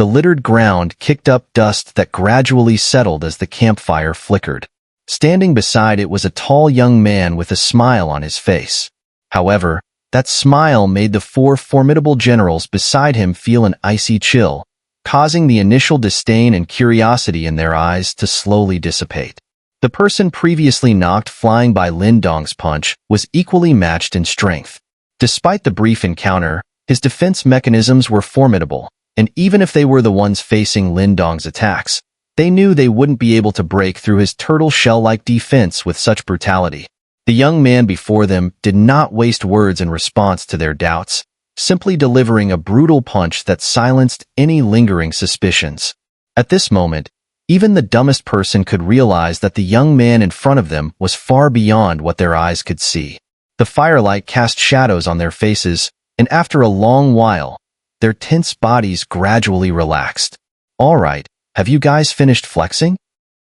The littered ground kicked up dust that gradually settled as the campfire flickered. Standing beside it was a tall young man with a smile on his face. However, that smile made the four formidable generals beside him feel an icy chill, causing the initial disdain and curiosity in their eyes to slowly dissipate. The person previously knocked flying by Lindong's punch was equally matched in strength. Despite the brief encounter, his defense mechanisms were formidable, and even if they were the ones facing Lindong's attacks, they knew they wouldn't be able to break through his turtle shell-like defense with such brutality. The young man before them did not waste words in response to their doubts, simply delivering a brutal punch that silenced any lingering suspicions. At this moment, even the dumbest person could realize that the young man in front of them was far beyond what their eyes could see. The firelight cast shadows on their faces, and after a long while, their tense bodies gradually relaxed. "All right, have you guys finished flexing?"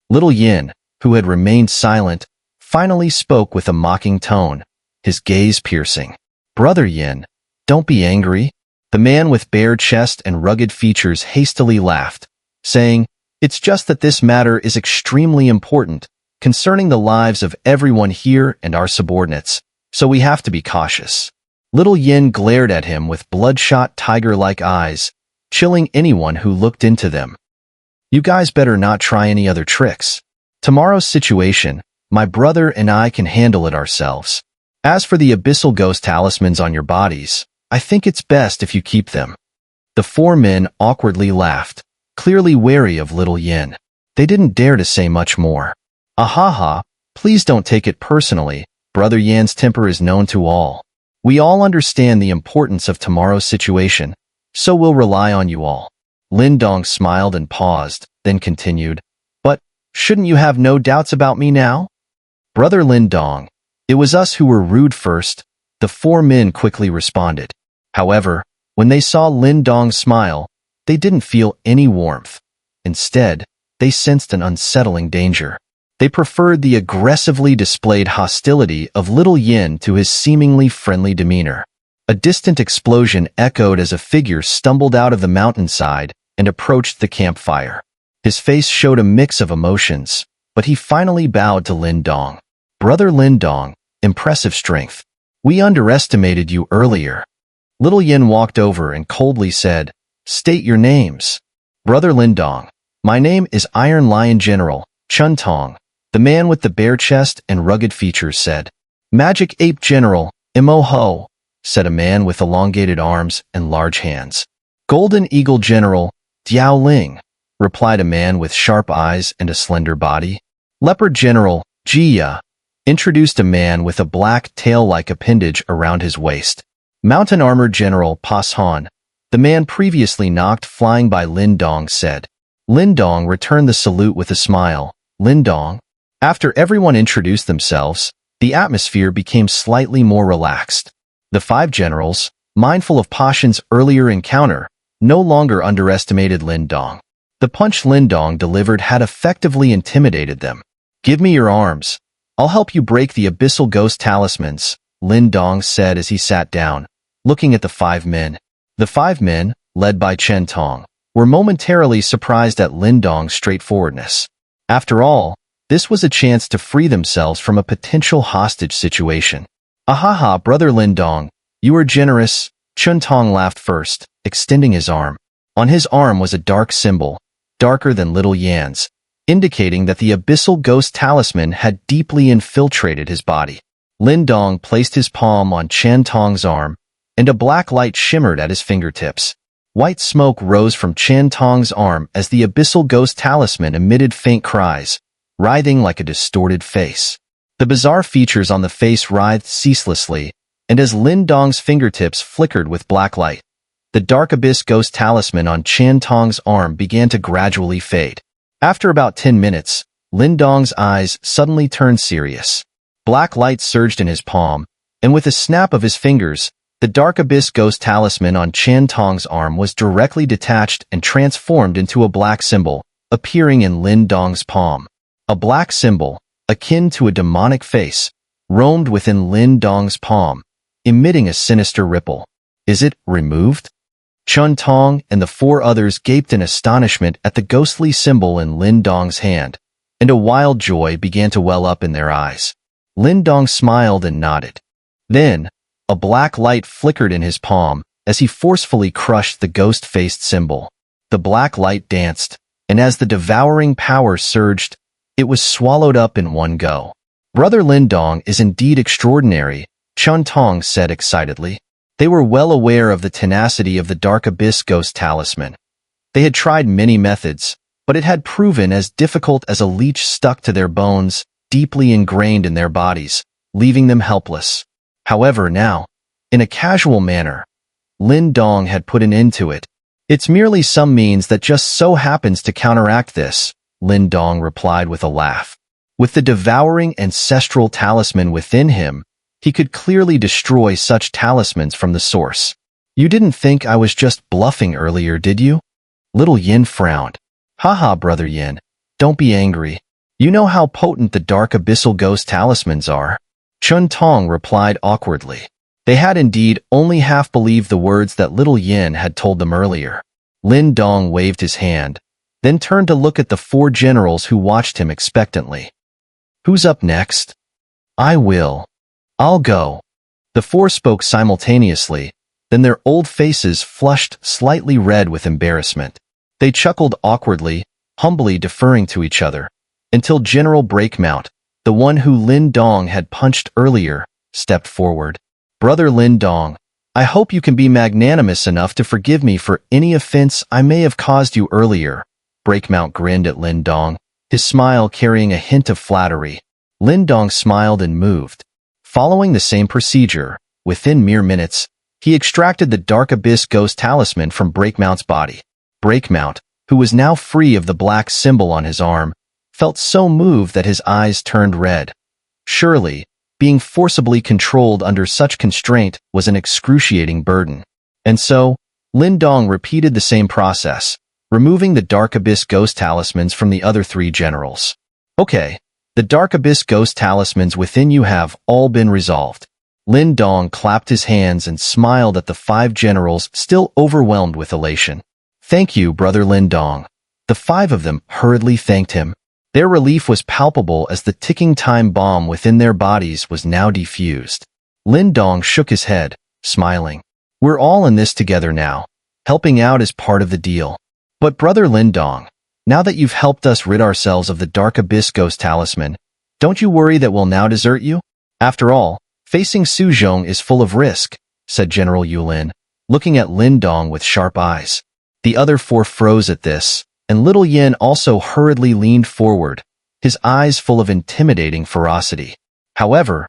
Little Yin, who had remained silent, finally spoke with a mocking tone, his gaze piercing. "Brother Yin, don't be angry." The man with bare chest and rugged features hastily laughed, saying, "It's just that this matter is extremely important, concerning the lives of everyone here and our subordinates, so we have to be cautious." Little Yin glared at him with bloodshot tiger-like eyes, chilling anyone who looked into them. "You guys better not try any other tricks. Tomorrow's situation, my brother and I can handle it ourselves. As for the abyssal ghost talismans on your bodies, I think it's best if you keep them." The four men awkwardly laughed, clearly wary of Little Yin. They didn't dare to say much more. "Ahaha, please don't take it personally. Brother Yan's temper is known to all. We all understand the importance of tomorrow's situation, so we'll rely on you all." Lindong smiled and paused, then continued, "But shouldn't you have no doubts about me now?" "Brother Lindong, it was us who were rude first," the four men quickly responded. However, when they saw Lindong's smile, they didn't feel any warmth. Instead, they sensed an unsettling danger. They preferred the aggressively displayed hostility of Little Yin to his seemingly friendly demeanor. A distant explosion echoed as a figure stumbled out of the mountainside and approached the campfire. His face showed a mix of emotions, but he finally bowed to Lindong. "Brother Lindong, impressive strength. We underestimated you earlier." Little Yin walked over and coldly said, "State your names." "Brother Lindong, my name is Iron Lion General Chun Tong," the man with the bare chest and rugged features said. "Magic Ape General Mo Ho," said a man with elongated arms and large hands. "Golden Eagle General Diao Ling," replied a man with sharp eyes and a slender body. "Leopard General Jia," introduced a man with a black tail-like appendage around his waist. "Mountain Armor General Pas Han," the man previously knocked flying by Lindong said. Lindong returned the salute with a smile. "Lindong." After everyone introduced themselves, the atmosphere became slightly more relaxed. The five generals, mindful of Pashan's earlier encounter, no longer underestimated Lindong. The punch Lindong delivered had effectively intimidated them. "Give me your arms. I'll help you break the abyssal ghost talismans," Lindong said as he sat down, looking at the five men. The five men, led by Chen Tong, were momentarily surprised at Lindong's straightforwardness. After all, this was a chance to free themselves from a potential hostage situation. "Ahaha, Brother Lindong, you are generous." Chun Tong laughed first, extending his arm. On his arm was a dark symbol, darker than Little Yan's, indicating that the abyssal ghost talisman had deeply infiltrated his body. Lindong placed his palm on Chen Tong's arm, and a black light shimmered at his fingertips. White smoke rose from Chen Tong's arm as the abyssal ghost talisman emitted faint cries, writhing like a distorted face. The bizarre features on the face writhed ceaselessly, and as Lindong's fingertips flickered with black light, the dark abyss ghost talisman on Chen Tong's arm began to gradually fade. After about 10 minutes, Lindong's eyes suddenly turned serious. Black light surged in his palm, and with a snap of his fingers, the dark abyss ghost talisman on Chen Tong's arm was directly detached and transformed into a black symbol, appearing in Lindong's palm. A black symbol, akin to a demonic face, roamed within Lindong's palm, emitting a sinister ripple. "Is it removed?" Chun Tong and the four others gaped in astonishment at the ghostly symbol in Lindong's hand, and a wild joy began to well up in their eyes. Lindong smiled and nodded. Then, a black light flickered in his palm as he forcefully crushed the ghost-faced symbol. The black light danced, and as the devouring power surged, it was swallowed up in one go. Brother Lindong is indeed extraordinary, Chun Tong said excitedly. They were well aware of the tenacity of the Dark Abyss Ghost Talisman. They had tried many methods, but it had proven as difficult as a leech stuck to their bones, deeply ingrained in their bodies, leaving them helpless. However, now, in a casual manner, Lindong had put an end to it. It's merely some means that just so happens to counteract this, Lindong replied with a laugh. With the devouring ancestral talisman within him, he could clearly destroy such talismans from the source. You didn't think I was just bluffing earlier, did you? Little Yin frowned. Haha, Brother Yin, don't be angry. You know how potent the dark abyssal ghost talismans are. Chun Tong replied awkwardly. They had indeed only half believed the words that Little Yin had told them earlier. Lindong waved his hand, then turned to look at the four generals who watched him expectantly. Who's up next? I will. I'll go. The four spoke simultaneously, then their old faces flushed slightly red with embarrassment. They chuckled awkwardly, humbly deferring to each other, until General Breakmount, the one who Lindong had punched earlier, stepped forward. Brother Lindong, I hope you can be magnanimous enough to forgive me for any offense I may have caused you earlier. Breakmount grinned at Lindong, his smile carrying a hint of flattery. Lindong smiled and moved. Following the same procedure, within mere minutes, he extracted the Dark Abyss Ghost Talisman from Breakmount's body. Breakmount, who was now free of the black symbol on his arm, felt so moved that his eyes turned red. Surely, being forcibly controlled under such constraint was an excruciating burden. And so, Lindong repeated the same process, removing the Dark Abyss Ghost Talismans from the other three generals. Okay, the Dark Abyss Ghost Talismans within you have all been resolved. Lindong clapped his hands and smiled at the five generals still overwhelmed with elation. Thank you, Brother Lindong. The five of them hurriedly thanked him. Their relief was palpable as the ticking time bomb within their bodies was now defused. Lindong shook his head, smiling. We're all in this together now. Helping out is part of the deal. But Brother Lindong, now that you've helped us rid ourselves of the Dark Abyss Ghost Talisman, don't you worry that we'll now desert you? After all, facing Xu Zhong is full of risk, said General Yulin, looking at Lindong with sharp eyes. The other four froze at this, and Little Yin also hurriedly leaned forward, his eyes full of intimidating ferocity. However,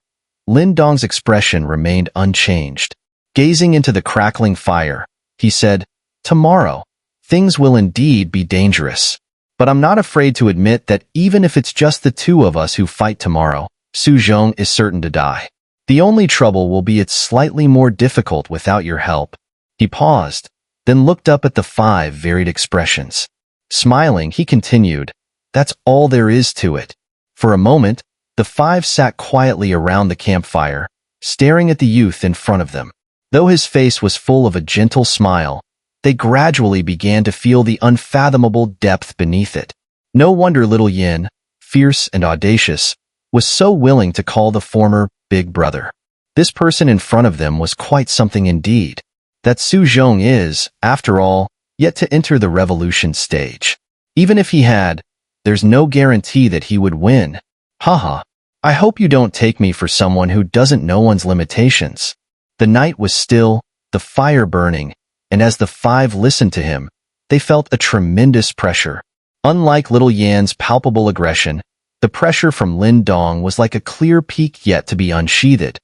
Lindong's expression remained unchanged. Gazing into the crackling fire, he said, Tomorrow, things will indeed be dangerous. But I'm not afraid to admit that even if it's just the two of us who fight tomorrow, Xu Zhong is certain to die. The only trouble will be it's slightly more difficult without your help. He paused, then looked up at the five varied expressions. Smiling, he continued, That's all there is to it. For a moment, the five sat quietly around the campfire, staring at the youth in front of them. Though his face was full of a gentle smile, they gradually began to feel the unfathomable depth beneath it. No wonder Little Yin, fierce and audacious, was so willing to call the former Big Brother. This person in front of them was quite something indeed. That Xu Zhong is, after all, yet to enter the revolution stage. Even if he had, there's no guarantee that he would win. Haha, I hope you don't take me for someone who doesn't know one's limitations. The night was still, the fire burning, and as the five listened to him, they felt a tremendous pressure. Unlike Little Yan's palpable aggression, the pressure from Lindong was like a clear peak yet to be unsheathed.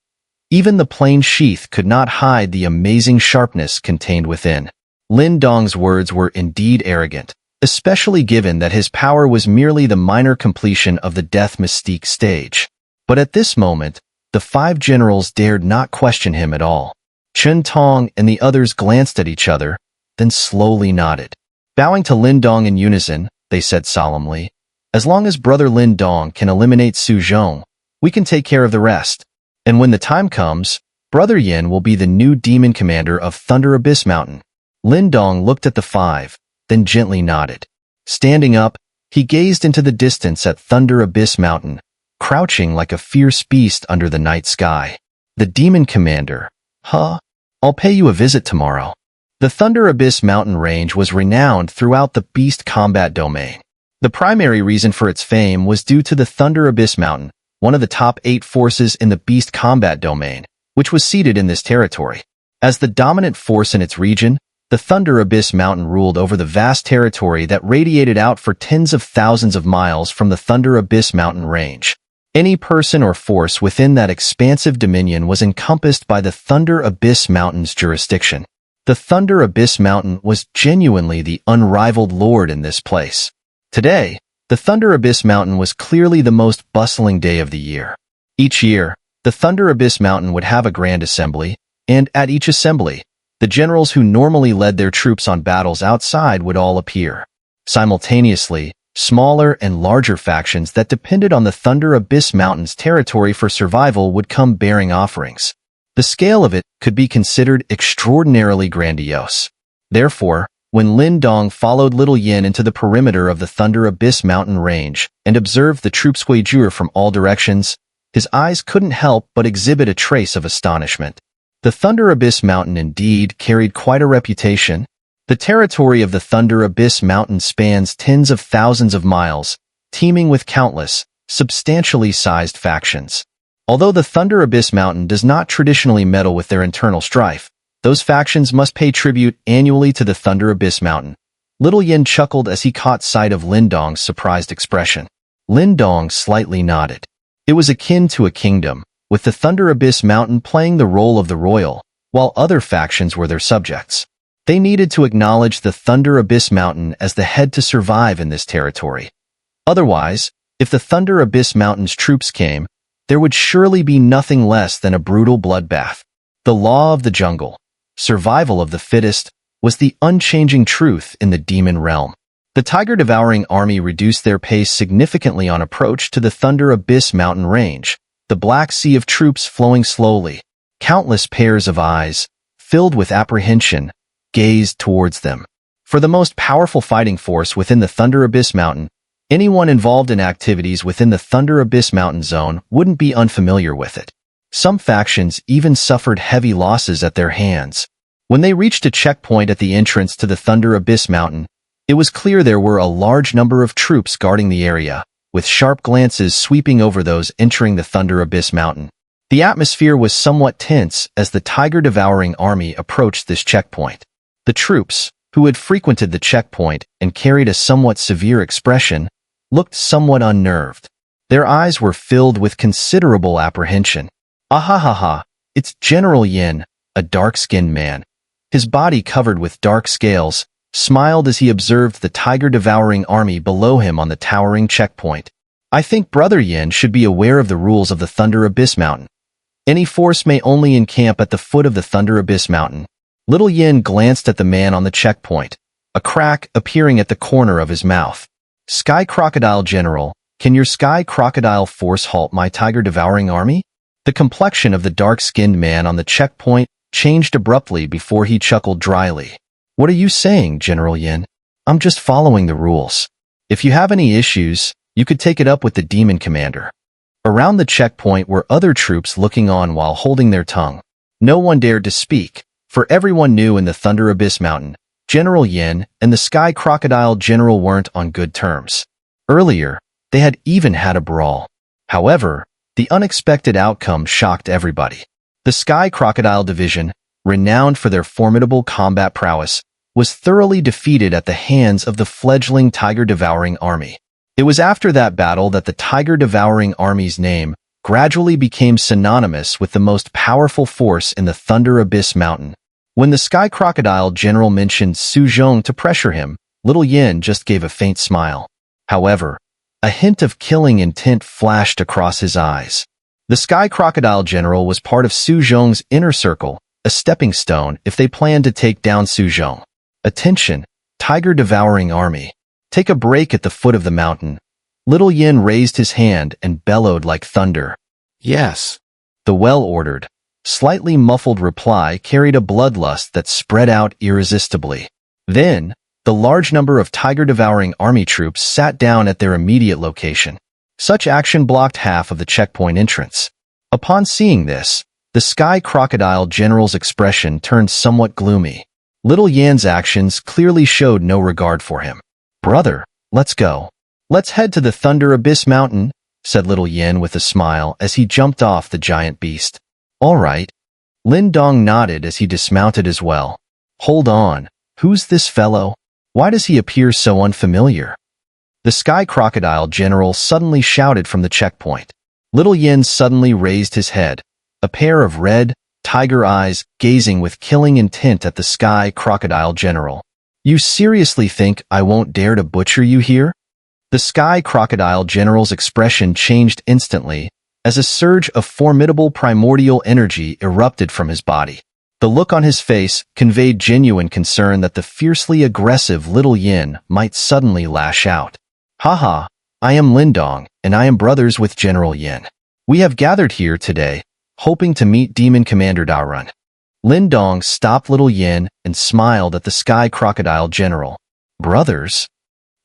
Even the plain sheath could not hide the amazing sharpness contained within. Lindong's words were indeed arrogant, especially given that his power was merely the minor completion of the death mystique stage. But at this moment, the five generals dared not question him at all. Chun Tong and the others glanced at each other, then slowly nodded. Bowing to Lindong in unison, they said solemnly, As long as Brother Lindong can eliminate Xu Zhong, we can take care of the rest. And when the time comes, Brother Yin will be the new demon commander of Thunder Abyss Mountain. Lindong looked at the five, then gently nodded. Standing up, he gazed into the distance at Thunder Abyss Mountain, crouching like a fierce beast under the night sky. The demon commander. Huh? I'll pay you a visit tomorrow. The Thunder Abyss Mountain range was renowned throughout the beast combat domain. The primary reason for its fame was due to the Thunder Abyss Mountain, one of the top 8 forces in the beast combat domain, which was seated in this territory. As the dominant force in its region, the Thunder Abyss Mountain ruled over the vast territory that radiated out for tens of thousands of miles from the Thunder Abyss Mountain range. Any person or force within that expansive dominion was encompassed by the Thunder Abyss Mountain's jurisdiction. The Thunder Abyss Mountain was genuinely the unrivaled lord in this place. Today, the Thunder Abyss Mountain was clearly the most bustling day of the year. Each year, the Thunder Abyss Mountain would have a grand assembly, and at each assembly, the generals who normally led their troops on battles outside would all appear. Simultaneously, smaller and larger factions that depended on the Thunder Abyss Mountain's territory for survival would come bearing offerings. The scale of it could be considered extraordinarily grandiose. Therefore, when Lindong followed Little Yin into the perimeter of the Thunder Abyss Mountain range and observed the troops wager from all directions, his eyes couldn't help but exhibit a trace of astonishment. The Thunder Abyss Mountain indeed carried quite a reputation. The territory of the Thunder Abyss Mountain spans tens of thousands of miles, teeming with countless, substantially sized factions. Although the Thunder Abyss Mountain does not traditionally meddle with their internal strife, those factions must pay tribute annually to the Thunder Abyss Mountain. Little Yin chuckled as he caught sight of Lindong's surprised expression. Lindong slightly nodded. It was akin to a kingdom, with the Thunder Abyss Mountain playing the role of the royal, while other factions were their subjects. They needed to acknowledge the Thunder Abyss Mountain as the head to survive in this territory. Otherwise, if the Thunder Abyss Mountain's troops came, there would surely be nothing less than a brutal bloodbath. The law of the jungle, survival of the fittest, was the unchanging truth in the demon realm. The tiger-devouring army reduced their pace significantly on approach to the Thunder Abyss Mountain range, the black sea of troops flowing slowly. Countless pairs of eyes, filled with apprehension, gazed towards them. For the most powerful fighting force within the Thunder Abyss Mountain, anyone involved in activities within the Thunder Abyss Mountain zone wouldn't be unfamiliar with it. Some factions even suffered heavy losses at their hands. When they reached a checkpoint at the entrance to the Thunder Abyss Mountain, it was clear there were a large number of troops guarding the area, with sharp glances sweeping over those entering the Thunder Abyss Mountain. The atmosphere was somewhat tense as the tiger-devouring army approached this checkpoint. The troops, who had frequented the checkpoint and carried a somewhat severe expression, looked somewhat unnerved. Their eyes were filled with considerable apprehension. Ahahaha, it's General Yin, a dark-skinned man. His body covered with dark scales, smiled as he observed the tiger-devouring army below him on the towering checkpoint. I think Brother Yin should be aware of the rules of the Thunder Abyss Mountain. Any force may only encamp at the foot of the Thunder Abyss Mountain. Little Yin glanced at the man on the checkpoint, a crack appearing at the corner of his mouth. Sky Crocodile General, can your Sky Crocodile force halt my tiger-devouring army? The complexion of the dark-skinned man on the checkpoint changed abruptly before he chuckled dryly. What are you saying, General Yin? I'm just following the rules. If you have any issues, you could take it up with the demon commander. Around the checkpoint were other troops looking on while holding their tongue. No one dared to speak, for everyone knew in the Thunder Abyss Mountain, General Yin and the Sky Crocodile General weren't on good terms. Earlier, they had even had a brawl. However, the unexpected outcome shocked everybody. The Sky Crocodile Division, renowned for their formidable combat prowess, was thoroughly defeated at the hands of the fledgling tiger-devouring army. It was after that battle that the tiger-devouring army's name gradually became synonymous with the most powerful force in the Thunder Abyss Mountain. When the Sky Crocodile General mentioned Xu Zhong to pressure him, Little Yin just gave a faint smile. However, a hint of killing intent flashed across his eyes. The Sky Crocodile General was part of Xu Zhong's inner circle, a stepping stone if they planned to take down Xu Zhong. Attention, tiger-devouring army. Take a break at the foot of the mountain. Little Yin raised his hand and bellowed like thunder. Yes. The well ordered. slightly muffled reply carried a bloodlust that spread out irresistibly. Then, the large number of tiger-devouring army troops sat down at their immediate location. Such action blocked half of the checkpoint entrance. Upon seeing this, the Sky Crocodile General's expression turned somewhat gloomy. Little Yan's actions clearly showed no regard for him. "Brother, let's go. Let's head to the Thunder Abyss Mountain," said Little Yan with a smile as he jumped off the giant beast. "All right." Lindong nodded as he dismounted as well. "Hold on. Who's this fellow? Why does he appear so unfamiliar?" The Sky Crocodile General suddenly shouted from the checkpoint. Little Yan suddenly raised his head, a pair of red, tiger eyes gazing with killing intent at the Sky Crocodile General. "You seriously think I won't dare to butcher you here?" The Sky Crocodile General's expression changed instantly as a surge of formidable primordial energy erupted from his body. The look on his face conveyed genuine concern that the fiercely aggressive Little Yan might suddenly lash out. "Haha, I am Lindong, and I am brothers with General Yan. We have gathered here today, hoping to meet Demon Commander Darun." Lindong stopped Little Yan and smiled at the Sky Crocodile General. "Brothers?"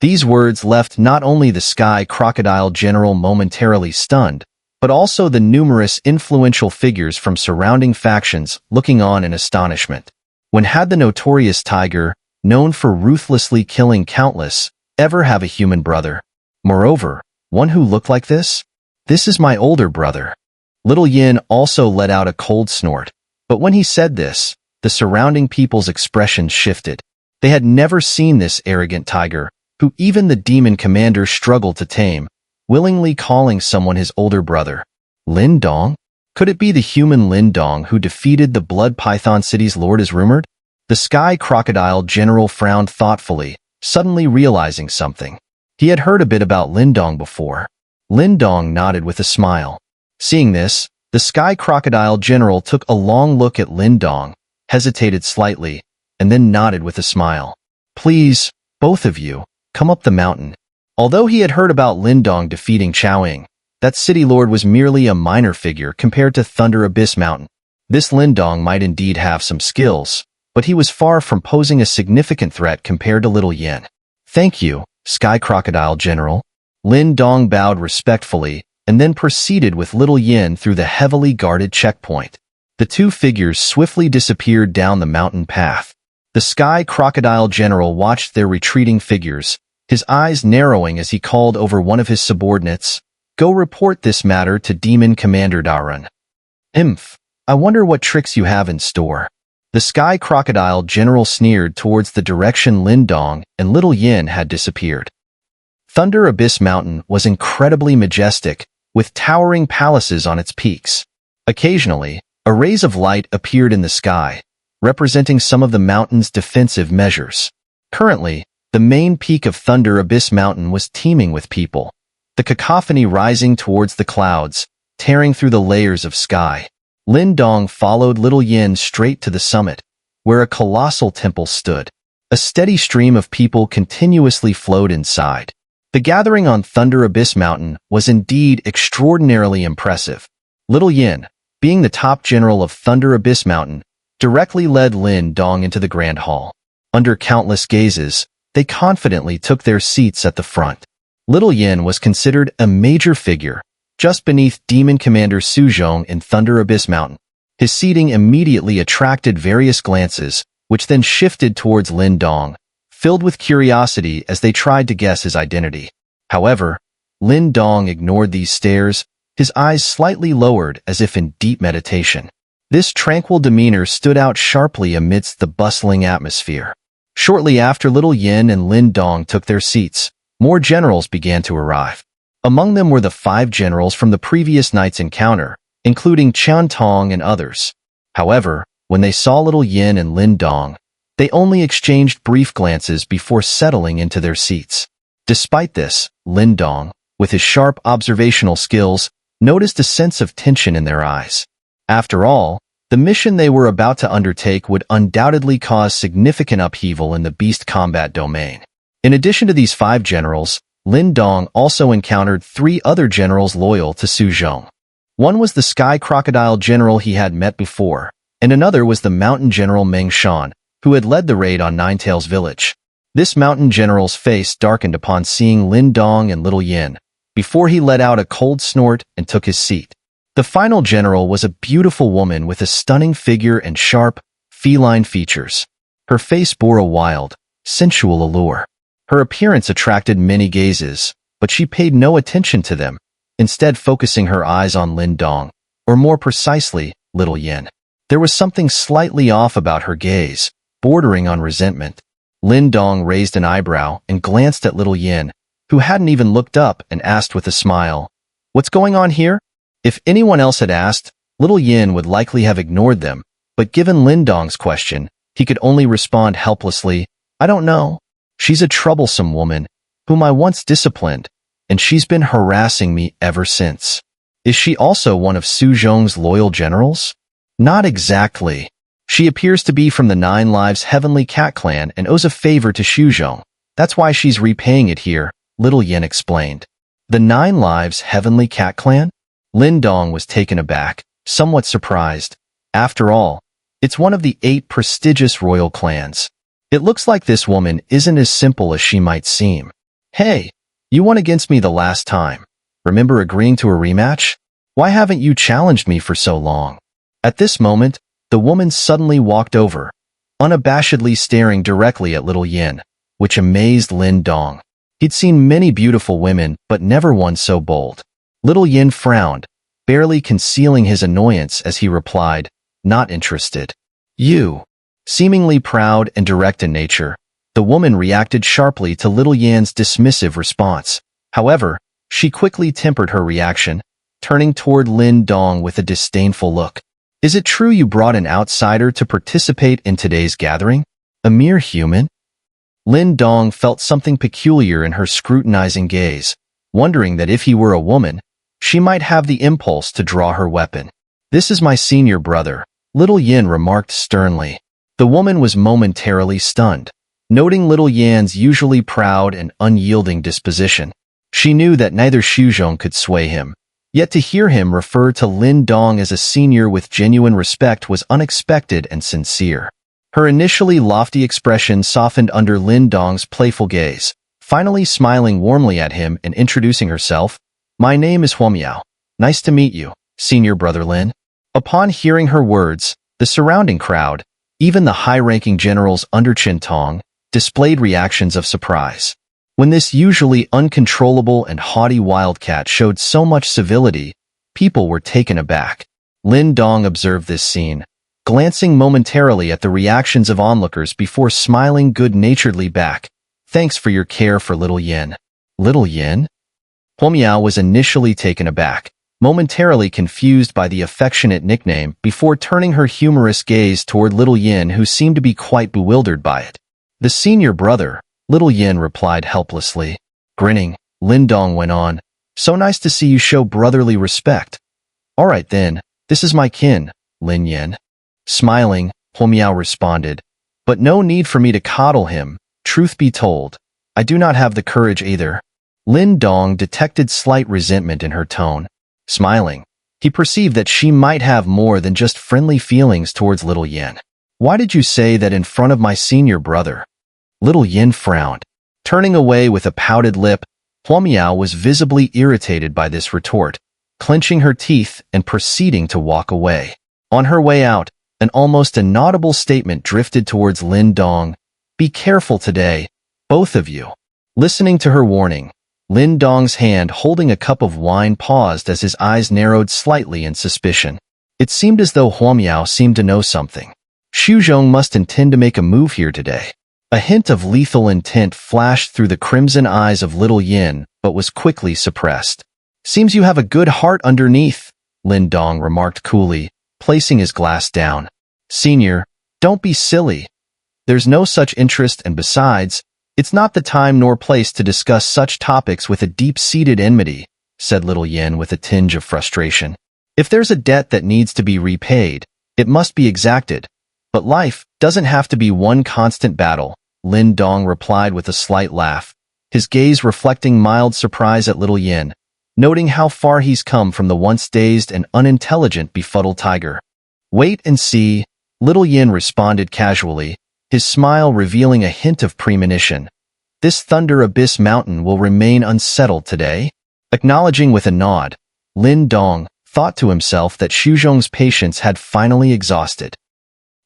These words left not only the Sky Crocodile General momentarily stunned, but also the numerous influential figures from surrounding factions looking on in astonishment. When had the notorious tiger, known for ruthlessly killing countless, ever have a human brother? Moreover, one who looked like this? "This is my older brother." Little Yan also let out a cold snort, but when he said this, the surrounding people's expressions shifted. They had never seen this arrogant tiger, who even the demon commander struggled to tame, willingly calling someone his older brother. Lindong? Could it be the human Lindong who defeated the Blood Python City's lord as rumored? The Sky Crocodile General frowned thoughtfully, suddenly realizing something. He had heard a bit about Lindong before. Lindong nodded with a smile. Seeing this, the Sky Crocodile General took a long look at Lindong, hesitated slightly, and then nodded with a smile. "Please, both of you, come up the mountain." Although he had heard about Lindong defeating Chowing, that city lord was merely a minor figure compared to Thunder Abyss Mountain. This Lindong might indeed have some skills, but he was far from posing a significant threat compared to Little Yan. "Thank you, Sky Crocodile General." Lindong bowed respectfully and then proceeded with Little Yan through the heavily guarded checkpoint. The two figures swiftly disappeared down the mountain path. The Sky Crocodile General watched their retreating figures, his eyes narrowing as he called over one of his subordinates. "Go report this matter to Demon Commander Darun." I wonder what tricks you have in store." The Sky Crocodile General sneered towards the direction Lindong and Little Yan had disappeared. Thunder Abyss Mountain was incredibly majestic, with towering palaces on its peaks. Occasionally, arrays of light appeared in the sky, representing some of the mountain's defensive measures. Currently, the main peak of Thunder Abyss Mountain was teeming with people, the cacophony rising towards the clouds, tearing through the layers of sky. Lindong followed Little Yan straight to the summit, where a colossal temple stood. A steady stream of people continuously flowed inside. The gathering on Thunder Abyss Mountain was indeed extraordinarily impressive. Little Yan, being the top general of Thunder Abyss Mountain, directly led Lindong into the Grand Hall. Under countless gazes, they confidently took their seats at the front. Little Yan was considered a major figure, just beneath Demon Commander Xu Zhong in Thunder Abyss Mountain. His seating immediately attracted various glances, which then shifted towards Lindong, filled with curiosity as they tried to guess his identity. However, Lindong ignored these stares, his eyes slightly lowered as if in deep meditation. This tranquil demeanor stood out sharply amidst the bustling atmosphere. Shortly after Little Yan and Lindong took their seats, more generals began to arrive. Among them were the 5 generals from the previous night's encounter, including Qian Tong and others. However, when they saw Little Yan and Lindong, they only exchanged brief glances before settling into their seats. Despite this, Lindong, with his sharp observational skills, noticed a sense of tension in their eyes. After all, the mission they were about to undertake would undoubtedly cause significant upheaval in the beast combat domain. In addition to these 5 generals, Lindong also encountered 3 other generals loyal to Xu Zhong. One was the sky crocodile general he had met before, and another was the mountain general Meng Shan, who had led the raid on Ninetail's village. This mountain general's face darkened upon seeing Lindong and Little Yin, before he let out a cold snort and took his seat. The final general was a beautiful woman with a stunning figure and sharp, feline features. Her face bore a wild, sensual allure. Her appearance attracted many gazes, but she paid no attention to them, instead focusing her eyes on Lindong, or more precisely, Little Yin. There was something slightly off about her gaze, bordering on resentment. Lindong raised an eyebrow and glanced at Little Yin, who hadn't even looked up, and asked with a smile, "What's going on here?" If anyone else had asked, Little Yin would likely have ignored them, but given Lindong's question, he could only respond helplessly, "I don't know. She's a troublesome woman, whom I once disciplined, and she's been harassing me ever since." Is she also one of Xu Zhong's loyal generals? Not exactly. She appears to be from the Nine Lives Heavenly Cat clan and owes a favor to Xu Zhong. That's why she's repaying it here, Little Yin explained. The Nine Lives Heavenly Cat clan? Lindong was taken aback, somewhat surprised. After all, it's one of the 8 prestigious royal clans. It looks like this woman isn't as simple as she might seem. Hey, you won against me the last time. Remember agreeing to a rematch? Why haven't you challenged me for so long? At this moment, the woman suddenly walked over, unabashedly staring directly at Little Yin, which amazed Lindong. He'd seen many beautiful women, but never one so bold. Little Yin frowned, barely concealing his annoyance as he replied, "Not interested." "You." Seemingly proud and direct in nature, the woman reacted sharply to Little Yin's dismissive response. However, she quickly tempered her reaction, turning toward Lindong with a disdainful look. "Is it true you brought an outsider to participate in today's gathering? A mere human?" Lindong felt something peculiar in her scrutinizing gaze, wondering that if he were a woman, she might have the impulse to draw her weapon. "This is my senior brother," Little Yin remarked sternly. The woman was momentarily stunned, noting Little Yin's usually proud and unyielding disposition. She knew that neither Xu Zhong could sway him, yet to hear him refer to Lindong as a senior with genuine respect was unexpected and sincere. Her initially lofty expression softened under Lindong's playful gaze, finally smiling warmly at him and introducing herself. "My name is Huomiao. Nice to meet you, senior brother Lin." Upon hearing her words, the surrounding crowd, even the high-ranking generals under Qintong, displayed reactions of surprise. When this usually uncontrollable and haughty wildcat showed so much civility, people were taken aback. Lindong observed this scene, glancing momentarily at the reactions of onlookers before smiling good-naturedly back. "Thanks for your care for Little Yin." "Little Yin?" Huomiao was initially taken aback, momentarily confused by the affectionate nickname before turning her humorous gaze toward Little Yin, who seemed to be quite bewildered by it. "The senior brother," Little Yin replied helplessly. Grinning, Lindong went on, "So nice to see you show brotherly respect." "All right then, this is my kin, Lin Yin." Smiling, Huomiao responded, "But no need for me to coddle him. Truth be told, I do not have the courage either." Lindong detected slight resentment in her tone. Smiling, he perceived that she might have more than just friendly feelings towards Little Yin. "Why did you say that in front of my senior brother?" Little Yin frowned. Turning away with a pouted lip, Huomiao was visibly irritated by this retort, clenching her teeth and proceeding to walk away. On her way out, an almost inaudible statement drifted towards Lindong. "Be careful today, both of you." Listening to her warning, Lindong's hand holding a cup of wine paused as his eyes narrowed slightly in suspicion. It seemed as though Huomiao seemed to know something. Xu Zhong must intend to make a move here today. A hint of lethal intent flashed through the crimson eyes of Little Yin, but was quickly suppressed. "Seems you have a good heart underneath," Lindong remarked coolly, placing his glass down. "Senior, don't be silly. There's no such interest, and besides, it's not the time nor place to discuss such topics with a deep-seated enmity," said Little Yin with a tinge of frustration. "If there's a debt that needs to be repaid, it must be exacted. But life doesn't have to be one constant battle," Lindong replied with a slight laugh, his gaze reflecting mild surprise at Little Yin. noting how far he's come from the once dazed and unintelligent befuddled tiger. "Wait and see," Little Yin responded casually, his smile revealing a hint of premonition. "This Thunder Abyss mountain will remain unsettled today." Acknowledging with a nod, Lindong thought to himself that Xu Zhong's patience had finally exhausted.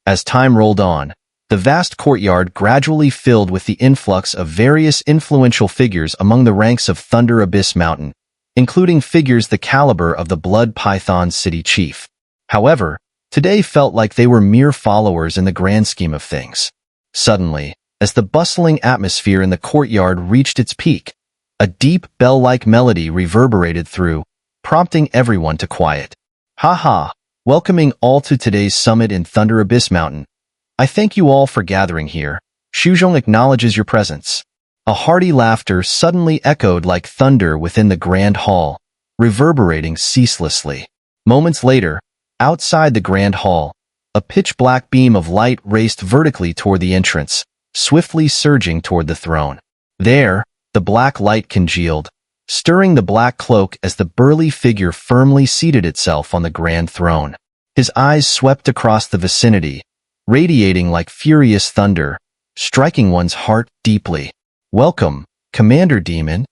As time rolled on, the vast courtyard gradually filled with the influx of various influential figures among the ranks of Thunder Abyss Mountain, including figures the caliber of the Blood Python city chief. However, today felt like they were mere followers in the grand scheme of things. Suddenly, as the bustling atmosphere in the courtyard reached its peak, a deep bell-like melody reverberated through, prompting everyone to quiet. "Ha ha! Welcoming all to today's summit in Thunder Abyss Mountain. I thank you all for gathering here. Xu Zhong acknowledges your presence." A hearty laughter suddenly echoed like thunder within the grand hall, reverberating ceaselessly. Moments later, outside the grand hall, a pitch-black beam of light raced vertically toward the entrance, swiftly surging toward the throne. There, the black light congealed, stirring the black cloak as the burly figure firmly seated itself on the grand throne. His eyes swept across the vicinity, radiating like furious thunder, striking one's heart deeply. "Welcome, Commander Demon."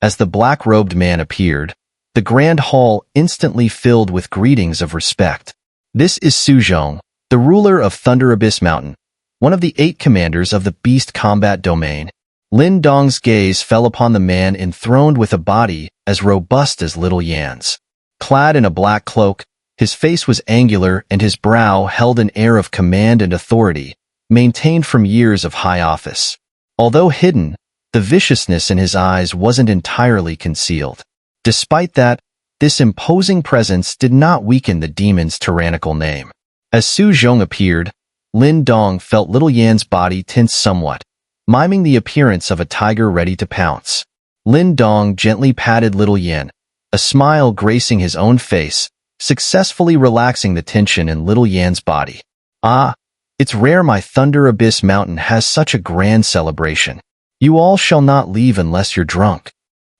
As the black-robed man appeared, the grand hall instantly filled with greetings of respect. "This is Xu Zhong, the ruler of Thunder Abyss Mountain, one of the 8 commanders of the Beast Combat Domain." Lindong's gaze fell upon the man enthroned with a body as robust as Little Yan's. Clad in a black cloak, his face was angular and his brow held an air of command and authority, maintained from years of high office. Although hidden, the viciousness in his eyes wasn't entirely concealed. Despite that, this imposing presence did not weaken the demon's tyrannical name. As Xu Zhong appeared, Lindong felt Little Yan's body tense somewhat, miming the appearance of a tiger ready to pounce. Lindong gently patted Little Yan, a smile gracing his own face, successfully relaxing the tension in Little Yan's body. "Ah, it's rare my Thunder Abyss Mountain has such a grand celebration. You all shall not leave unless you're drunk."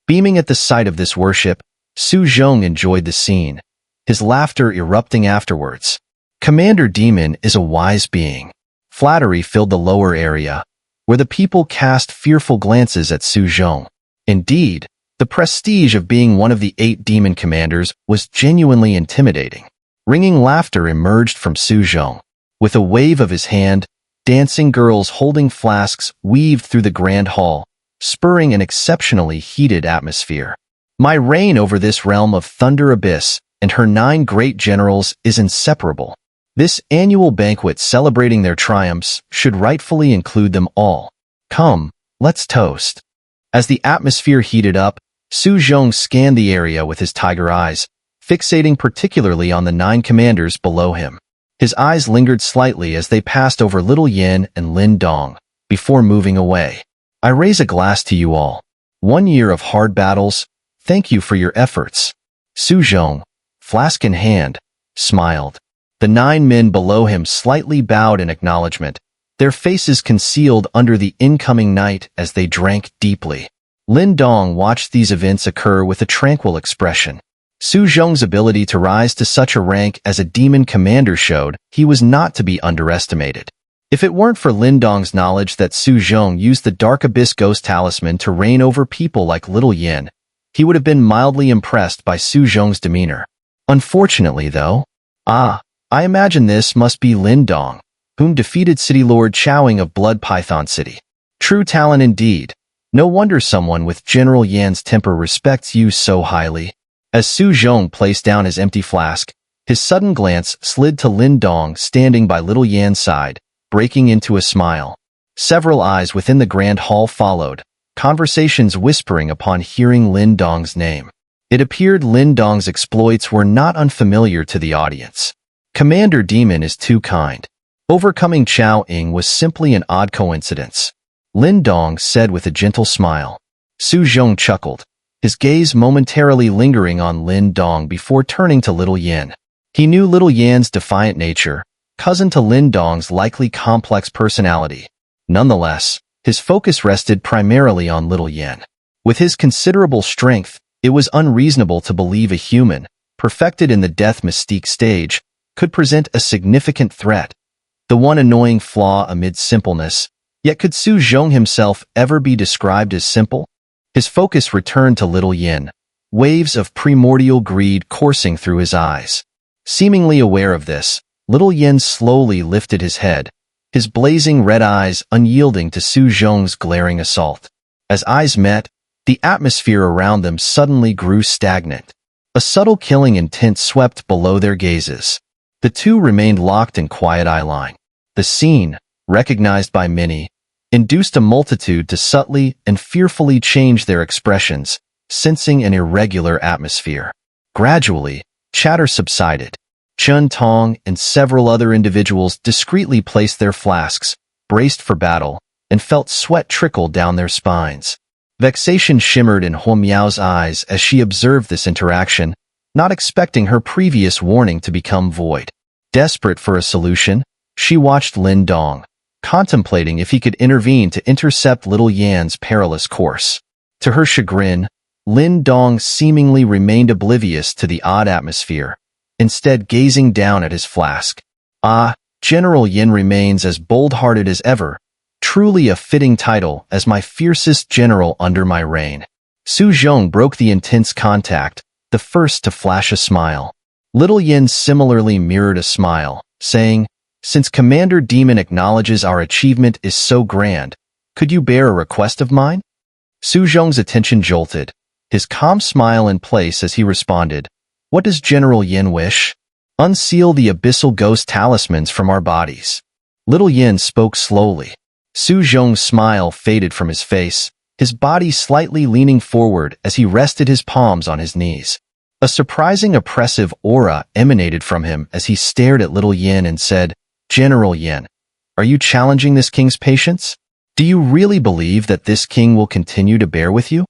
Beaming at the sight of this worship, Xu Zhong enjoyed the scene, his laughter erupting afterwards. Commander Demon is a wise being. Flattery filled the lower area, where the people cast fearful glances at Xu Zhong. Indeed, the prestige of being one of the 8 demon commanders was genuinely intimidating. Ringing laughter emerged from Xu Zhong. With a wave of his hand, dancing girls holding flasks weaved through the grand hall, spurring an exceptionally heated atmosphere. "My reign over this realm of Thunder Abyss and her 9 great generals is inseparable. This annual banquet celebrating their triumphs should rightfully include them all. Come, let's toast." As the atmosphere heated up, Xu Zhong scanned the area with his tiger eyes, fixating particularly on the 9 commanders below him. His eyes lingered slightly as they passed over Little Yin and Lindong, before moving away. "I raise a glass to you all. 1 year of hard battles, thank you for your efforts." Xu Zhong, flask in hand, smiled. The 9 men below him slightly bowed in acknowledgement, their faces concealed under the incoming night as they drank deeply. Lindong watched these events occur with a tranquil expression. Xu Zhong's ability to rise to such a rank as a demon commander showed he was not to be underestimated. If it weren't for Lindong's knowledge that Xu Zhong used the Dark Abyss Ghost Talisman to reign over people like Little Yin, he would have been mildly impressed by Xu Zhong's demeanor. Unfortunately, though, I imagine this must be Lindong, whom defeated City Lord Chowing of Blood Python City. True talent indeed. No wonder someone with General Yan's temper respects you so highly. As Xu Zhong placed down his empty flask, his sudden glance slid to Lindong standing by Little Yan's side, breaking into a smile. Several eyes within the grand hall followed, conversations whispering upon hearing Lindong's name. It appeared Lindong's exploits were not unfamiliar to the audience. Commander Demon is too kind. Overcoming Chao Ying was simply an odd coincidence, Lindong said with a gentle smile. Xu Zhong chuckled, his gaze momentarily lingering on Lindong before turning to Little Yin. He knew Little Yan's defiant nature, cousin to Lindong's likely complex personality. Nonetheless, his focus rested primarily on Little Yin. With his considerable strength, It was unreasonable to believe a human, perfected in the death mystique stage, could present a significant threat. The one annoying flaw amid simpleness. Yet could Xu Zhong himself ever be described as simple? His focus returned to Little Yin, waves of primordial greed coursing through his eyes. Seemingly aware of this, Little Yin slowly lifted his head, his blazing red eyes unyielding to Xu Zhong's glaring assault. As eyes met, the atmosphere around them suddenly grew stagnant. A subtle killing intent swept below their gazes. The two remained locked in quiet eyeline. The scene, recognized by many, induced a multitude to subtly and fearfully change their expressions, sensing an irregular atmosphere. Gradually, chatter subsided. Chun Tong and several other individuals discreetly placed their flasks, braced for battle, and felt sweat trickle down their spines. Vexation shimmered in Huo Miao's eyes as she observed this interaction, not expecting her previous warning to become void. Desperate for a solution, she watched Lindong, contemplating if he could intervene to intercept Little Yan's perilous course. To her chagrin, Lindong seemingly remained oblivious to the odd atmosphere, instead gazing down at his flask. General Yin remains as bold-hearted as ever, truly a fitting title as my fiercest general under my reign. Xu Zhong broke the intense contact, the first to flash a smile. Little Yin similarly mirrored a smile, saying, "Since Commander Demon acknowledges our achievement is so grand, could you bear a request of mine?" Xu Zhong's attention jolted, his calm smile in place as he responded, "What does General Yin wish?" "Unseal the abyssal ghost talismans from our bodies." Little Yin spoke slowly. Xu Zhong's smile faded from his face, his body slightly leaning forward as he rested his palms on his knees. A surprising oppressive aura emanated from him as he stared at Little Yin and said, "General Yin, are you challenging this king's patience? Do you really believe that this king will continue to bear with you?"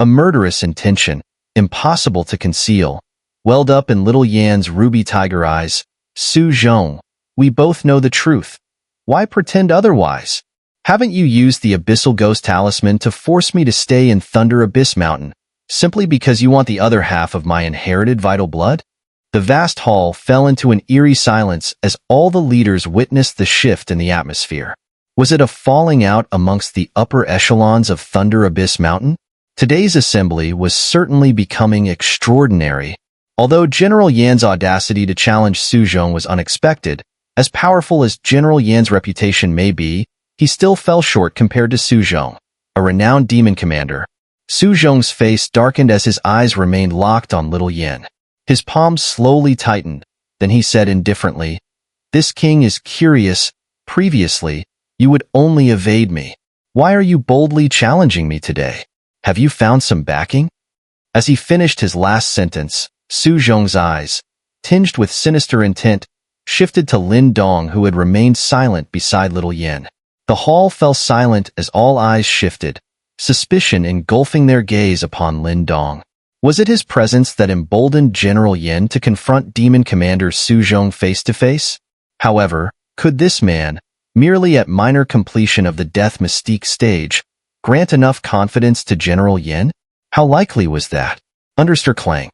A murderous intention, impossible to conceal, welled up in Little Yan's ruby tiger eyes. "Xu Zhong, we both know the truth. Why pretend otherwise? Haven't you used the abyssal ghost talisman to force me to stay in Thunder Abyss Mountain, simply because you want the other half of my inherited vital blood?" The vast hall fell into an eerie silence as all the leaders witnessed the shift in the atmosphere. Was it a falling out amongst the upper echelons of Thunder Abyss Mountain? Today's assembly was certainly becoming extraordinary. Although General Yan's audacity to challenge Xu Zhong was unexpected, as powerful as General Yan's reputation may be, he still fell short compared to Xu Zhong, a renowned demon commander. Xu Zhong's face darkened as his eyes remained locked on Little Yin. His palms slowly tightened, then he said indifferently, "This king is curious. Previously, you would only evade me. Why are you boldly challenging me today? Have you found some backing?" As he finished his last sentence, Xu Zhong's eyes, tinged with sinister intent, shifted to Lindong, who had remained silent beside Little Yin. The hall fell silent as all eyes shifted, suspicion engulfing their gaze upon Lindong. Was it his presence that emboldened General Yin to confront Demon Commander Xu Zhong face to face? However, could this man, merely at minor completion of the death mystique stage, grant enough confidence to General Yin? How likely was that? Clang.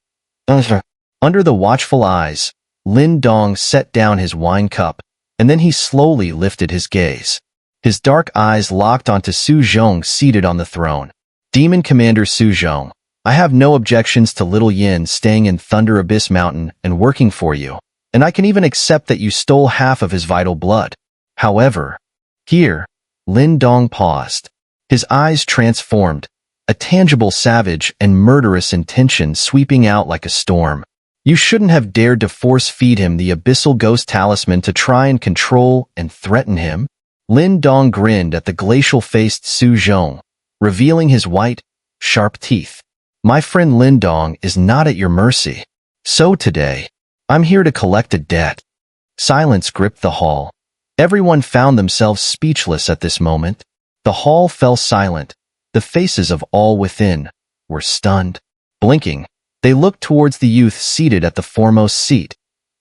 Under the watchful eyes, Lindong set down his wine cup, and then he slowly lifted his gaze. His dark eyes locked onto Xu Zhong seated on the throne. "Demon Commander Xu Zhong, I have no objections to Little Yin staying in Thunder Abyss Mountain and working for you, and I can even accept that you stole half of his vital blood. However," here, Lindong paused. His eyes transformed, a tangible savage and murderous intention sweeping out like a storm. "You shouldn't have dared to force-feed him the abyssal ghost talisman to try and control and threaten him." Lindong grinned at the glacial-faced Xu Zhong, revealing his white, sharp teeth. "My friend Lindong is not at your mercy. So today, I'm here to collect a debt." Silence gripped the hall. Everyone found themselves speechless at this moment. The hall fell silent. The faces of all within were stunned. Blinking, they looked towards the youth seated at the foremost seat,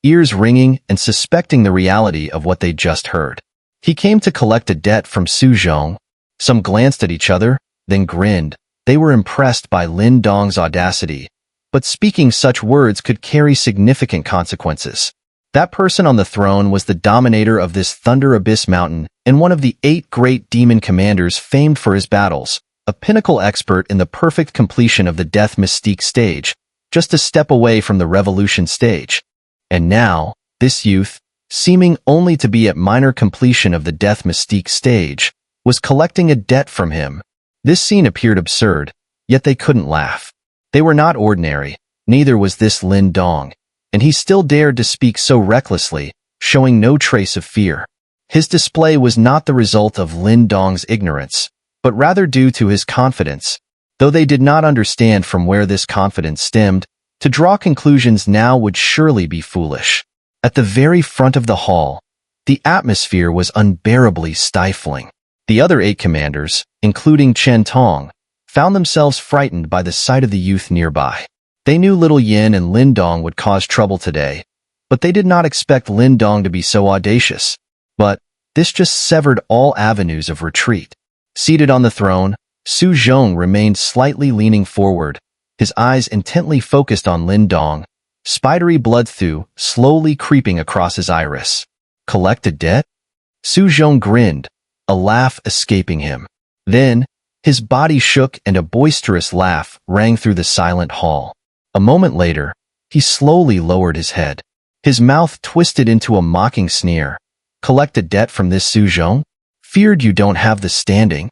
ears ringing and suspecting the reality of what they just heard. He came to collect a debt from Xu Zhong. Some glanced at each other, then grinned, They were impressed by Lindong's audacity, but speaking such words could carry significant consequences. That person on the throne was the dominator of this Thunder Abyss Mountain and one of the 8 great demon commanders famed for his battles, a pinnacle expert in the perfect completion of the Death Mystique stage, just a step away from the Revolution stage. And now, this youth, seeming only to be at minor completion of the Death Mystique stage, was collecting a debt from him. This scene appeared absurd, yet they couldn't laugh. They were not ordinary, neither was this Lindong, and he still dared to speak so recklessly, showing no trace of fear. His display was not the result of Lindong's ignorance, but rather due to his confidence. Though they did not understand from where this confidence stemmed, to draw conclusions now would surely be foolish. At the very front of the hall, the atmosphere was unbearably stifling. The other 8 commanders, including Chen Tong, found themselves frightened by the sight of the youth nearby. They knew Little Yin and Lindong would cause trouble today, but they did not expect Lindong to be so audacious. But this just severed all avenues of retreat. Seated on the throne, Xu Zhong remained slightly leaning forward, his eyes intently focused on Lindong, spidery blood slowly creeping across his iris. Collect a debt? Xu Zhong grinned, a laugh escaping him. Then, his body shook and a boisterous laugh rang through the silent hall. A moment later, he slowly lowered his head. His mouth twisted into a mocking sneer. Collect a debt from this Xu Zhong? Feared you don't have the standing?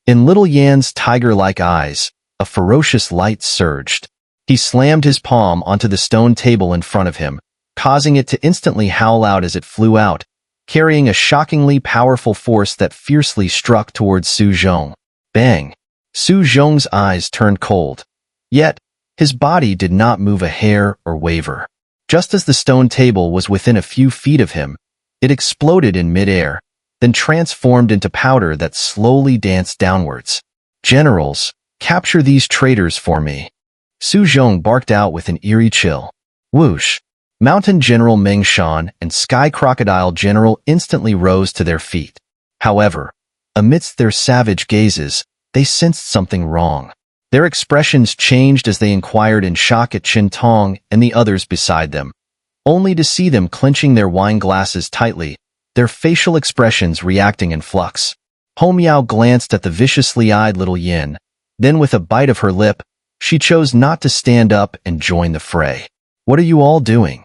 In Little Yan's tiger-like eyes, a ferocious light surged. He slammed his palm onto the stone table in front of him, causing it to instantly howl out as it flew out, carrying a shockingly powerful force that fiercely struck towards Xu Zhong. Bang! Xu Zhong's eyes turned cold. Yet, his body did not move a hair or waver. Just as the stone table was within a few feet of him, it exploded in midair, then transformed into powder that slowly danced downwards. Generals, capture these traitors for me. Xu Zhong barked out with an eerie chill. Whoosh! Mountain General Meng Shan and Sky Crocodile General instantly rose to their feet. However, amidst their savage gazes, they sensed something wrong. Their expressions changed as they inquired in shock at Chen Tong and the others beside them, only to see them clenching their wine glasses tightly, their facial expressions reacting in flux. Hou Miao glanced at the viciously eyed Little Yin. Then with a bite of her lip, she chose not to stand up and join the fray. What are you all doing?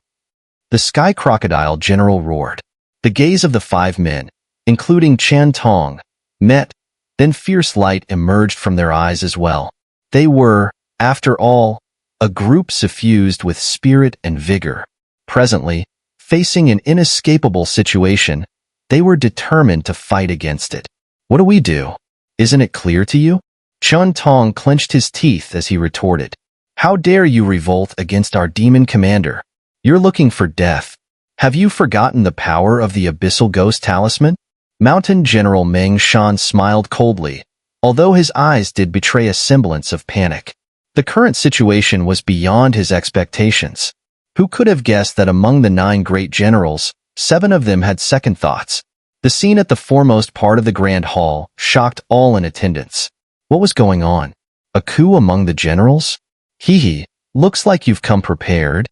The Sky Crocodile General roared. The gaze of the 5 men, including Chen Tong, met, then fierce light emerged from their eyes as well. They were, after all, a group suffused with spirit and vigor. Presently, facing an inescapable situation, they were determined to fight against it. What do we do? Isn't it clear to you? Chen Tong clenched his teeth as he retorted. How dare you revolt against our demon commander? You're looking for death. Have you forgotten the power of the Abyssal Ghost Talisman? Mountain General Meng Shan smiled coldly, although his eyes did betray a semblance of panic. The current situation was beyond his expectations. Who could have guessed that among the 9 great generals, 7 of them had second thoughts? The scene at the foremost part of the Grand Hall shocked all in attendance. What was going on? A coup among the generals? Hee, looks like you've come prepared.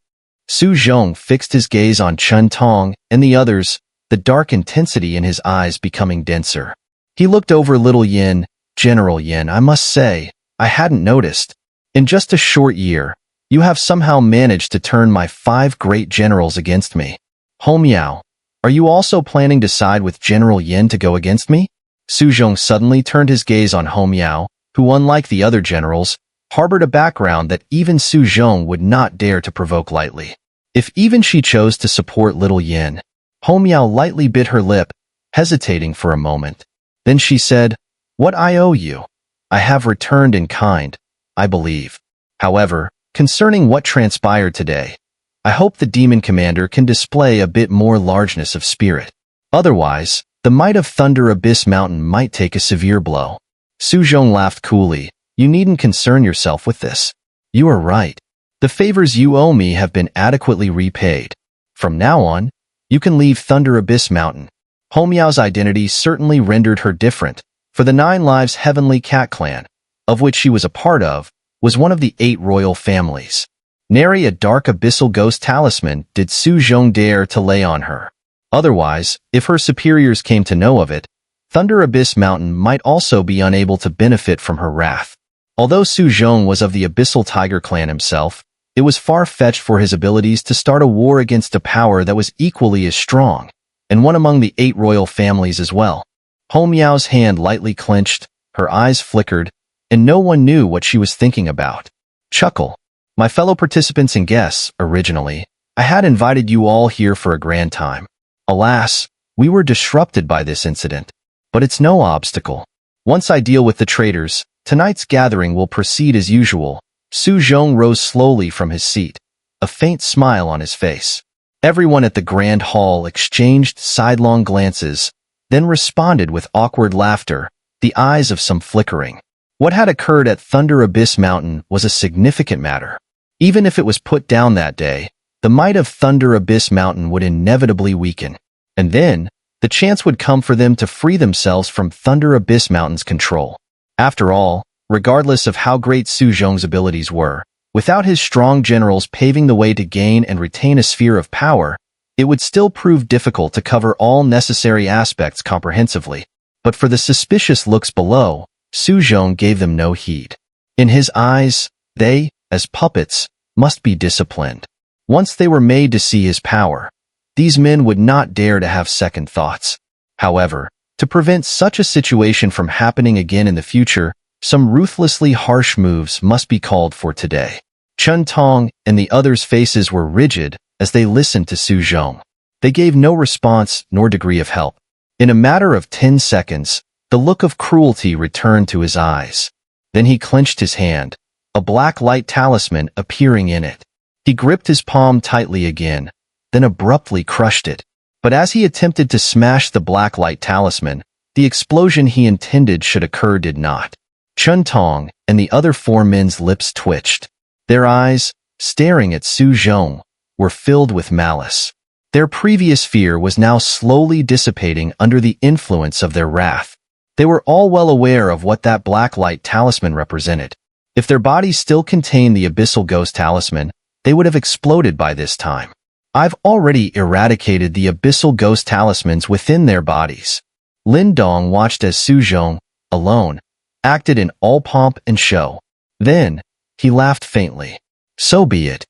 Xu Zhong fixed his gaze on Chen Tong and the others, the dark intensity in his eyes becoming denser. He looked over Little Yin. General Yin, I must say, I hadn't noticed. In just a short year, you have somehow managed to turn my 5 great generals against me. Hou Miao, are you also planning to side with General Yin to go against me? Xu Zhong suddenly turned his gaze on Hou Miao, who, unlike the other generals, harbored a background that even Xu Zhong would not dare to provoke lightly. If even she chose to support Little Yin, Hou Miao lightly bit her lip, hesitating for a moment. Then she said, What I owe you, I have returned in kind, I believe. However, concerning what transpired today, I hope the demon commander can display a bit more largeness of spirit. Otherwise, the might of Thunder Abyss Mountain might take a severe blow. Xu Zhong laughed coolly. You needn't concern yourself with this. You are right. The favors you owe me have been adequately repaid. From now on, you can leave Thunder Abyss Mountain. Hou Miao's identity certainly rendered her different. For the 9 Lives Heavenly Cat Clan, of which she was a part of, was one of the 8 royal families. Nary a dark abyssal ghost talisman did Xu Zhong dare to lay on her. Otherwise, if her superiors came to know of it, Thunder Abyss Mountain might also be unable to benefit from her wrath. Although Xu Zhong was of the Abyssal Tiger clan himself, it was far-fetched for his abilities to start a war against a power that was equally as strong, and one among the 8 royal families as well. Hou Miao's hand lightly clenched, her eyes flickered, and no one knew what she was thinking about. Chuckle. My fellow participants and guests, originally, I had invited you all here for a grand time. Alas, we were disrupted by this incident. But it's no obstacle. Once I deal with the traitors, tonight's gathering will proceed as usual. Xu Zhong rose slowly from his seat, a faint smile on his face. Everyone at the grand hall exchanged sidelong glances, then responded with awkward laughter, the eyes of some flickering. What had occurred at Thunder Abyss Mountain was a significant matter. Even if it was put down that day, the might of Thunder Abyss Mountain would inevitably weaken. And then, the chance would come for them to free themselves from Thunder Abyss Mountain's control. After all, regardless of how great Xu Zhong's abilities were, without his strong generals paving the way to gain and retain a sphere of power, it would still prove difficult to cover all necessary aspects comprehensively. But for the suspicious looks below, Xu Zhong gave them no heed. In his eyes, they, as puppets, must be disciplined. Once they were made to see his power, these men would not dare to have second thoughts. However, to prevent such a situation from happening again in the future, some ruthlessly harsh moves must be called for today. Chun Tong and the others' faces were rigid as they listened to Xu Zhong. They gave no response nor degree of help. In a matter of 10 seconds, the look of cruelty returned to his eyes. Then he clenched his hand, a black light talisman appearing in it. He gripped his palm tightly again, then abruptly crushed it. But as he attempted to smash the black light talisman, the explosion he intended should occur did not. Chun Tong and the other 4 men's lips twitched. Their eyes, staring at Xu Zhong, were filled with malice. Their previous fear was now slowly dissipating under the influence of their wrath. They were all well aware of what that black light talisman represented. If their bodies still contained the Abyssal Ghost Talisman, they would have exploded by this time. I've already eradicated the Abyssal Ghost Talismans within their bodies. Lindong watched as Xu Zhong, alone, acted in all pomp and show. Then, he laughed faintly. So be it.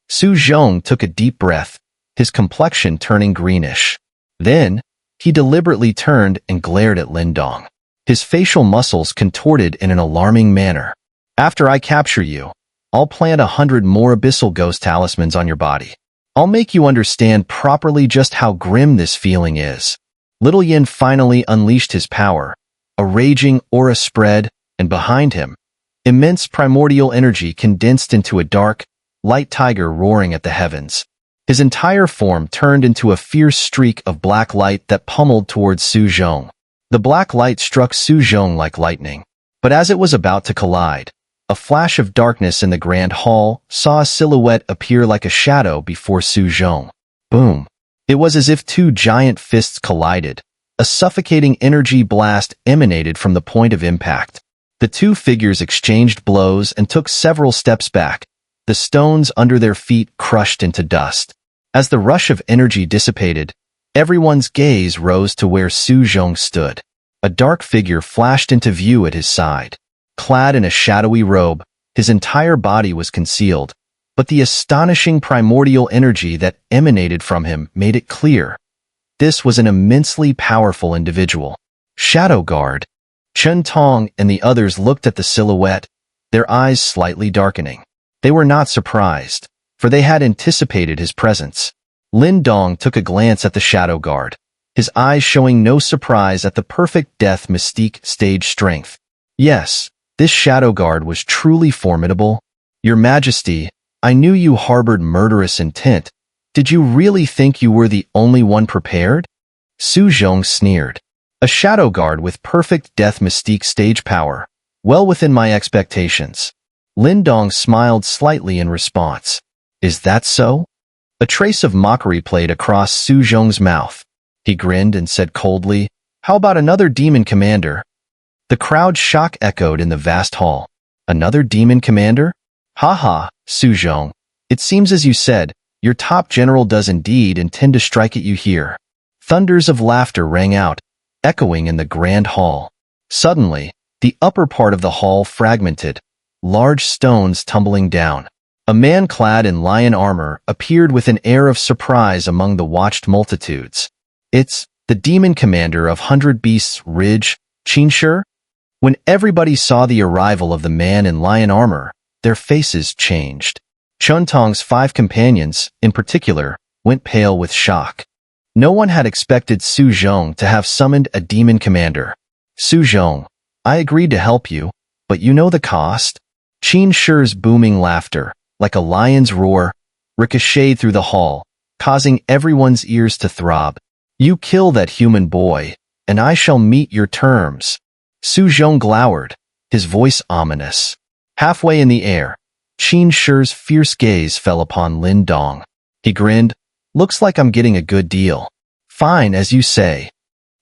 Xu Zhong took a deep breath, his complexion turning greenish. Then, he deliberately turned and glared at Lindong. His facial muscles contorted in an alarming manner. After I capture you, I'll plant 100 more Abyssal Ghost Talismans on your body. I'll make you understand properly just how grim this feeling is. Little Yin finally unleashed his power. A raging aura spread, and behind him, immense primordial energy condensed into a dark, light tiger roaring at the heavens. His entire form turned into a fierce streak of black light that pummeled towards Xu Zhong. The black light struck Xu Zhong like lightning. But as it was about to collide, a flash of darkness in the grand hall saw a silhouette appear like a shadow before Xu Zhong. Boom! It was as if 2 giant fists collided. A suffocating energy blast emanated from the point of impact. The 2 figures exchanged blows and took several steps back, the stones under their feet crushed into dust. As the rush of energy dissipated, everyone's gaze rose to where Xu Zhong stood. A dark figure flashed into view at his side. Clad in a shadowy robe, his entire body was concealed, but the astonishing primordial energy that emanated from him made it clear. This was an immensely powerful individual. Shadow Guard. Chun Tong and the others looked at the silhouette, their eyes slightly darkening. They were not surprised, for they had anticipated his presence. Lindong took a glance at the Shadow Guard, his eyes showing no surprise at the perfect death mystique stage strength. Yes, this Shadow Guard was truly formidable. Your Majesty, I knew you harbored murderous intent. Did you really think you were the only one prepared? Xu Zhong sneered. A Shadow Guard with perfect death mystique stage power, well within my expectations. Lindong smiled slightly in response. Is that so? A trace of mockery played across Xu Zhong's mouth. He grinned and said coldly, How about another demon commander? The crowd's shock echoed in the vast hall. Another demon commander? Ha ha, Xu Zhong. It seems as you said, your top general does indeed intend to strike at you here. Thunders of laughter rang out, echoing in the grand hall. Suddenly, the upper part of the hall fragmented, large stones tumbling down. A man clad in lion armor appeared with an air of surprise among the watched multitudes. It's the demon commander of 100 Beasts Ridge, Qinshi? When everybody saw the arrival of the man in lion armor, their faces changed. Chuntong's 5 companions, in particular, went pale with shock. No one had expected Xu Zhong to have summoned a demon commander. Xu Zhong, I agreed to help you, but you know the cost? Qinshi's booming laughter, like a lion's roar, ricocheted through the hall, causing everyone's ears to throb. You kill that human boy, and I shall meet your terms. Xu Zhong glowered, his voice ominous. Halfway in the air, Qinshi's fierce gaze fell upon Lindong. He grinned. Looks like I'm getting a good deal. Fine, as you say.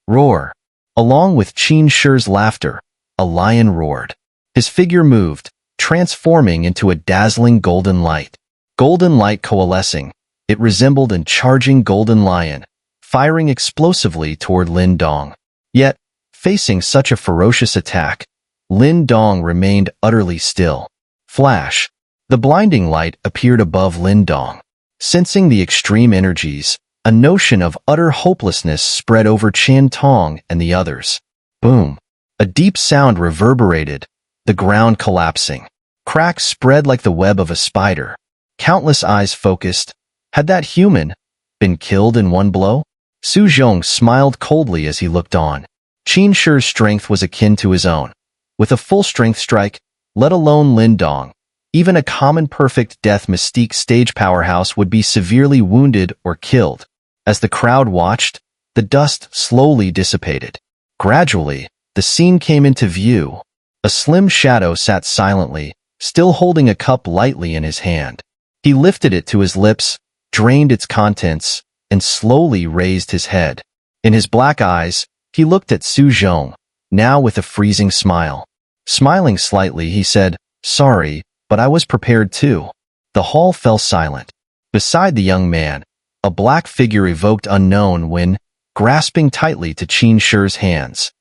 Roar. Along with Qinshi's laughter, a lion roared. His figure moved, transforming into a dazzling golden light. Golden light coalescing, it resembled a charging golden lion, firing explosively toward Lindong. Yet, facing such a ferocious attack, Lindong remained utterly still. Flash. The blinding light appeared above Lindong. Sensing the extreme energies, a notion of utter hopelessness spread over Qian Tong and the others. Boom. A deep sound reverberated, the ground collapsing. Cracks spread like the web of a spider. Countless eyes focused. Had that human been killed in one blow? Xu Zhong smiled coldly as he looked on. Qinshi's strength was akin to his own. With a full-strength strike, let alone Lindong, even a common perfect death mystique stage powerhouse would be severely wounded or killed. As the crowd watched, the dust slowly dissipated. Gradually, the scene came into view. A slim shadow sat silently, still holding a cup lightly in his hand. He lifted it to his lips, drained its contents, and slowly raised his head. In his black eyes, he looked at Xu Zhong, now with a freezing smile. Smiling slightly, he said, "Sorry, but I was prepared too." The hall fell silent. Beside the young man, a black figure evoked unknown when, grasping tightly to Qinshi's hands.